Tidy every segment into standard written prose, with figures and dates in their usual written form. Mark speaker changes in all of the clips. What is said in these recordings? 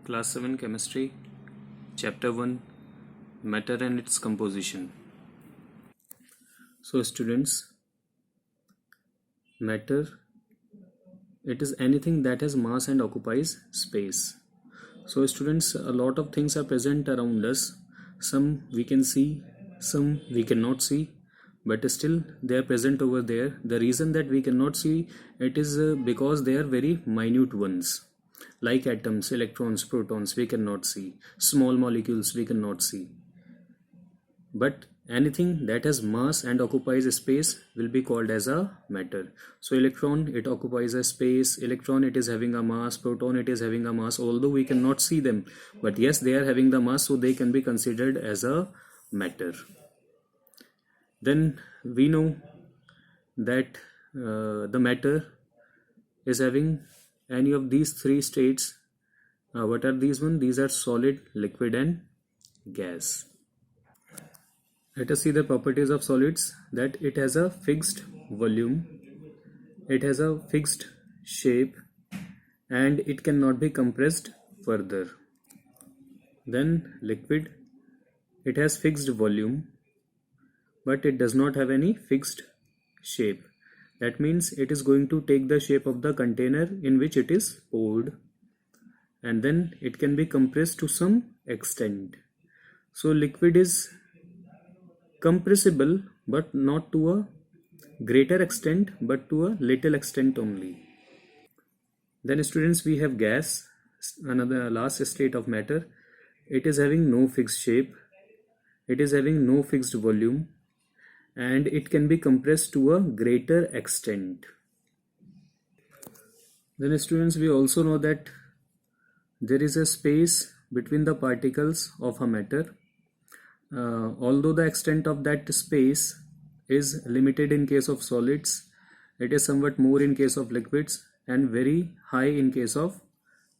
Speaker 1: Class 7 Chemistry, Chapter 1, Matter and its Composition. So students, matter, it is anything that has mass and occupies space. So students, a lot of things are present around us. Some we can see, some we cannot see, but still they are present over there. The reason that we cannot see it is because they are very minute ones. Like atoms, electrons, protons, we cannot see. Small molecules we cannot see. But anything that has mass and occupies space will be called as a matter. So electron, it occupies a space. Electron, it is having a mass. Proton, it is having a mass. Although we cannot see them, but yes, they are having the mass, so they can be considered as a matter. Then we know that the matter is having any of these three states. What are these one? These are solid, liquid and gas. Let us see the properties of solids, that it has a fixed volume, it has a fixed shape, and it cannot be compressed further. Then liquid, it has fixed volume, but it does not have any fixed shape. That means it is going to take the shape of the container in which it is poured, and then it can be compressed to some extent. So liquid is compressible, but not to a greater extent, but to a little extent only. Then students, we have gas, another last state of matter. It is having no fixed shape, it is having no fixed volume, and it can be compressed to a greater extent. Then students, we also know that there is a space between the particles of a matter. Although the extent of that space is limited in case of solids, it is somewhat more in case of liquids and very high in case of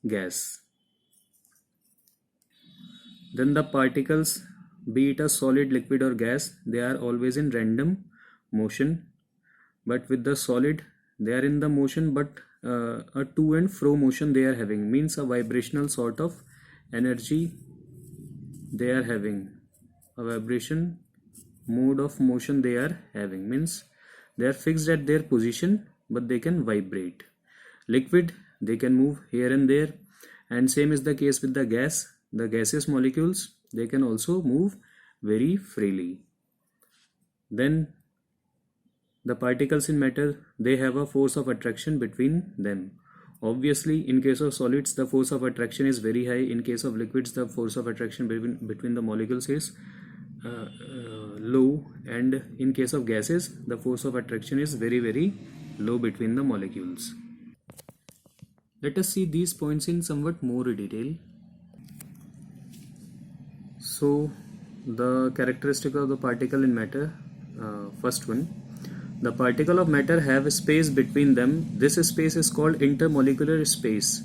Speaker 1: gas. Then the particles, be it a solid, liquid or gas, they are always in random motion. But with the solid, they are in the motion, but a to and fro motion they are having, means a vibrational sort of energy they are having. A vibration mode of motion they are having, means they are fixed at their position, but they can vibrate. Liquid, they can move here and there, and same is the case with the gas. The gaseous molecules, they can also move very freely. Then the particles in matter, they have a force of attraction between them. Obviously, in case of solids, the force of attraction is very high. In case of liquids, the force of attraction between the molecules is low, and in case of gases, the force of attraction is very low between the molecules. Let us see these points in somewhat more detail. So the characteristic of the particle in matter, first one, the particle of matter have a space between them. This space is called intermolecular space.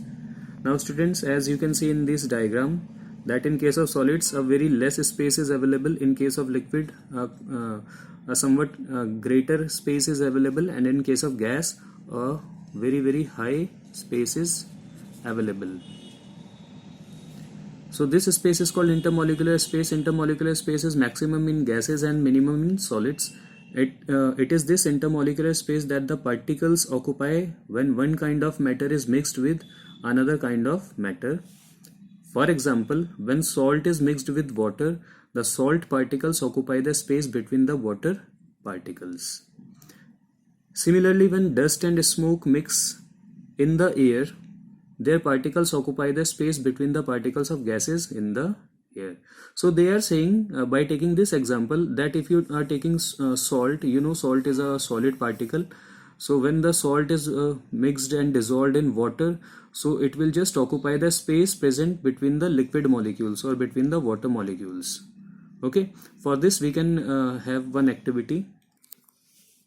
Speaker 1: Now students, as you can see in this diagram, that in case of solids a very less space is available, in case of liquid a somewhat greater space is available, and in case of gas a very high space is available. So this space is called intermolecular space. Intermolecular space is maximum in gases and minimum in solids. It is this intermolecular space that the particles occupy when one kind of matter is mixed with another kind of matter. For example, when salt is mixed with water, the salt particles occupy the space between the water particles. Similarly, when dust and smoke mix in the air, their particles occupy the space between the particles of gases in the air. So they are saying, by taking this example, that if you are taking salt, you know salt is a solid particle. So when the salt is mixed and dissolved in water, so it will just occupy the space present between the liquid molecules or between the water molecules. Okay, for this we can have one activity,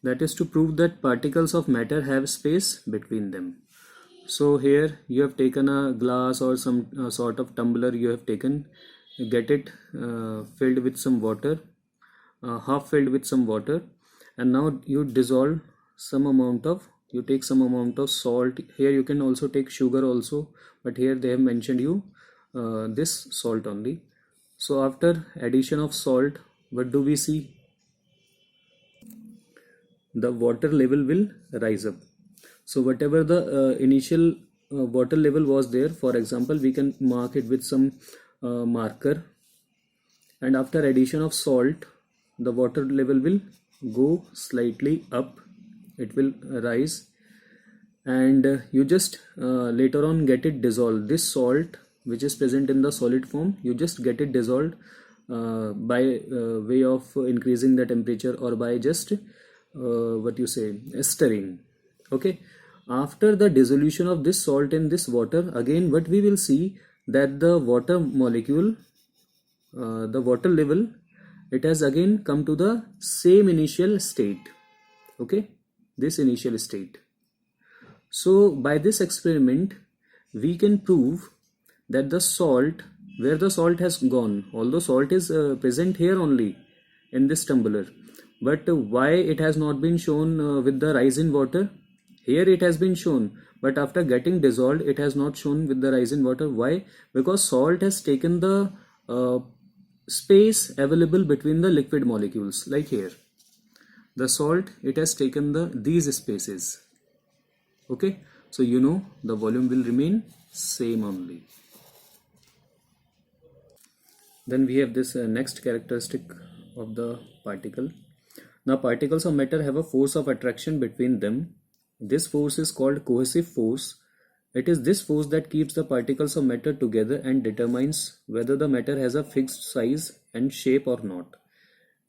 Speaker 1: that is to prove that particles of matter have space between them. So here you have taken a glass or some sort of tumbler you have taken, get it filled with some water, half filled with some water, and now you dissolve some amount of, you take some amount of salt. Here you can also take sugar also, but here they have mentioned you this salt only. So after addition of salt, what do we see? The water level will rise up. So whatever the initial water level was there, for example, we can mark it with some marker, and after addition of salt, the water level will go slightly up, it will rise, and you just later on get it dissolved. This salt which is present in the solid form, you just get it dissolved by way of increasing the temperature, or by just what you say, stirring. Okay, after the dissolution of this salt in this water, again what we will see, that the water molecule, the water level, it has again come to the same initial state. Okay, this initial state. So by this experiment we can prove that the salt, where the salt has gone, although salt is present here only in this tumbler, but why it has not been shown with the rise in water? Here it has been shown, but after getting dissolved it has not shown with the rise in water. Why? Because salt has taken the space available between the liquid molecules. Like here, the salt, it has taken these spaces. Okay, so you know the volume will remain same only. Then we have this next characteristic of the particle. Now particles of matter have a force of attraction between them. This force is called cohesive force. It is this force that keeps the particles of matter together and determines whether the matter has a fixed size and shape or not.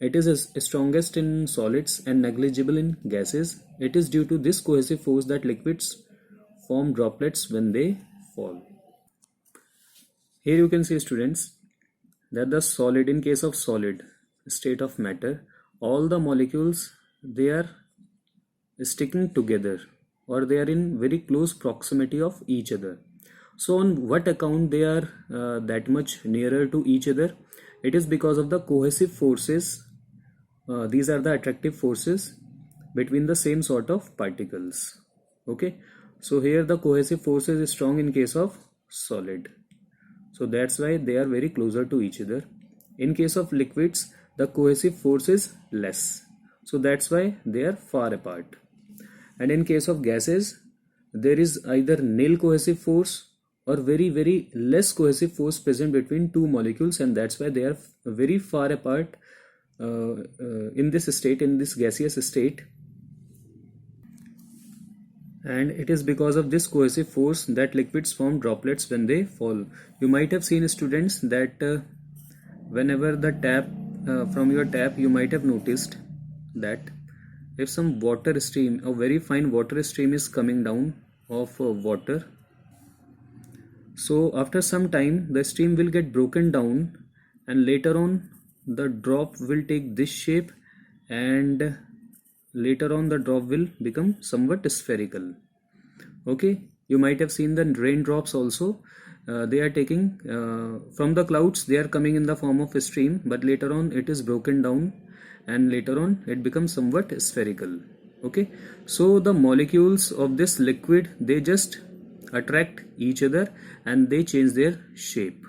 Speaker 1: It is strongest in solids and negligible in gases. It is due to this cohesive force that liquids form droplets when they fall. Here you can see, students, that the solid, in case of solid state of matter, all the molecules, they are sticking together, or they are in very close proximity of each other. So on what account they are that much nearer to each other? It is because of the cohesive forces. These are the attractive forces between the same sort of particles. Okay, so here the cohesive force is strong in case of solid, so that's why they are very closer to each other. In case of liquids, the cohesive force is less, so that's why they are far apart. And in case of gases, there is either nil cohesive force or very less cohesive force present between two molecules, and that's why they are very far apart in this state, in this gaseous state. And it is because of this cohesive force that liquids form droplets when they fall. You might have seen, students, that whenever the tap, from your tap, you might have noticed that if some water stream, a very fine water stream is coming down of water, so after some time the stream will get broken down, and later on the drop will take this shape, and later on the drop will become somewhat spherical. Okay, you might have seen the raindrops also. They are taking from the clouds, they are coming in the form of a stream, but later on it is broken down, and later on it becomes somewhat spherical. Okay, so the molecules of this liquid, they just attract each other and they change their shape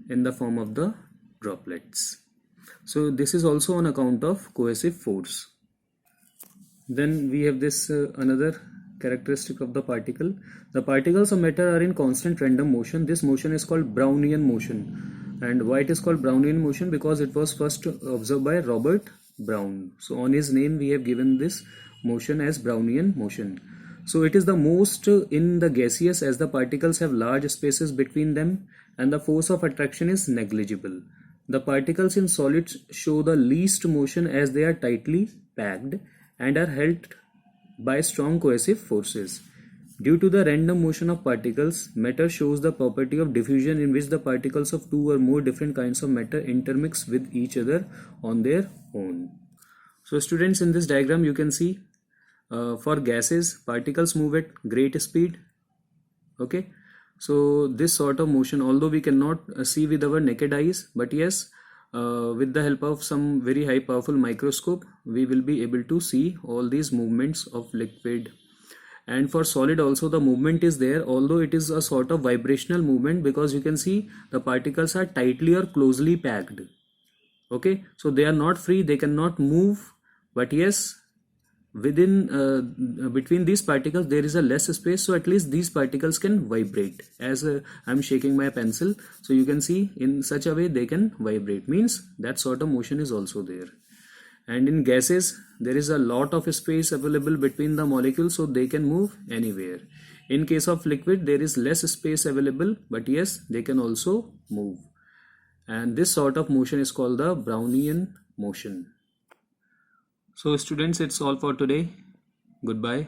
Speaker 1: in the form of the droplets. So this is also on account of cohesive force. Then we have this another characteristic of the particle. The particles of matter are in constant random motion. This motion is called Brownian motion. And why it is called Brownian motion? Because it was first observed by Robert Brown. So on his name we have given this motion as Brownian motion. So it is the most in the gaseous, as the particles have large spaces between them and the force of attraction is negligible. The particles in solids show the least motion as they are tightly packed and are held by strong cohesive forces. Due to the random motion of particles, matter shows the property of diffusion, in which the particles of two or more different kinds of matter intermix with each other on their own. So students, in this diagram you can see for gases, particles move at great speed. Okay, so this sort of motion, although we cannot see with our naked eyes, but yes, with the help of some very high powerful microscope, we will be able to see all these movements of liquid. And for solid also the movement is there, although it is a sort of vibrational movement, because you can see the particles are tightly or closely packed. Okay, so they are not free, they cannot move, but yes, within between these particles there is a less space, so at least these particles can vibrate. As I'm shaking my pencil, so you can see in such a way they can vibrate, means that sort of motion is also there. And in gases there is a lot of space available between the molecules, so they can move anywhere. In case of liquid there is less space available, but yes, they can also move. And this sort of motion is called the Brownian motion. So students, it's all for today. Goodbye.